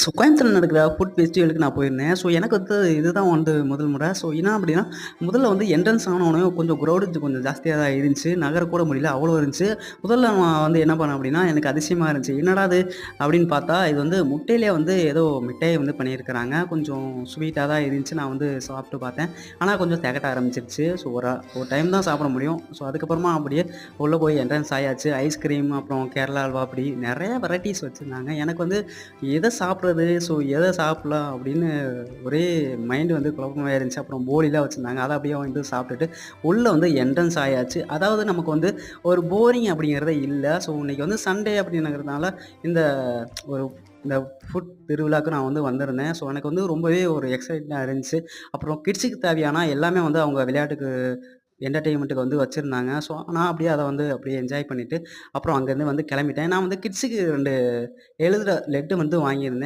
So கோயம்புத்தூர்ல நடக்கிற food ஃபெஸ்டிவலுக்கு நான் போயிருந்தேன். ஸோ எனக்கு வந்து இதுதான் வந்து முதல் முறை. ஸோ என்ன அப்டின்னா, முதல்ல வந்து என்ட்ரன்ஸ் ஆனோனே கொஞ்சம் க்ரௌடு கொஞ்சம் ஜாஸ்தியா தான் இருந்துச்சு. நகரக்கூட முடியல, அவ்வளோ இருந்துச்சு. முதல்ல நான் வந்து என்ன பண்ணேன் அப்டின்னா, எனக்கு அதிசயமா இருந்துச்சு. என்னடா இது அப்டின்னு பார்த்தா, இது வந்து முட்டையிலே வந்து ஏதோ மிட்டாய் வந்து பண்ணியிருக்கிறாங்க. கொஞ்சம் ஸ்வீட்டா தான் இருந்துச்சு. நான் வந்து சாப்பிட்டு பார்த்தேன். ஆனா கொஞ்சம் தெகட்ட ஆரம்பிச்சிருச்சு. ஸோ ஒரு டைம் தான் சாப்பிட முடியும். ஸோ அதுக்கப்புறமா அப்படியே உள்ள போய் என்ட்ரன்ஸ் ஆயாச்சு. ஐஸ்கிரீம், அப்புறம் கேரளா அல்வா அப்படி நெறைய வெரைட்டீஸ் வச்சிருந்தாங்க. எனக்கு வந்து எத சாப்பிடுறது? ஸோ எத சாப்பிடலாம் அப்படின்னு ஒரே மைண்ட் வந்து குழப்பமா இருந்துச்சு. அப்புறம் போலிலாம் வச்சிருந்தாங்க. அத அப்படியே வந்து சாப்பிட்டுட்டு, உள்ள வந்து என்ட்ரன்ஸ் ஆயாச்சு. அதாவது நமக்கு வந்து ஒரு போரிங் அப்படிங்கிறதே இல்ல. ஸோ இன்னைக்கு வந்து சண்டே அப்படிங்கிறதுனால, இந்த ஒரு இந்த ஃபுட் திருவிழாவுக்கு நான் வந்து வந்திருந்தேன். ஸோ எனக்கு வந்து ரொம்பவே ஒரு எக்ஸைட்டா இருந்துச்சு. அப்புறம் கிட்ஸுக்கு தேவையான எல்லாமே வந்து அவங்க விளையாட்டுக்கு என்டர்டெயின்மென்ட்க்கு வந்து வச்சிருந்தாங்க. ஸோ நான் அப்படியே அத வந்து அப்படியே என்ஜாய் பண்ணிட்டு, அப்புறம் அங்கேருந்து வந்து கிளம்பிட்டேன். நான் வந்து கிட்ஸுக்கு 2 எழுதுற லெட்டு வந்து வாங்கியிருந்தேன்.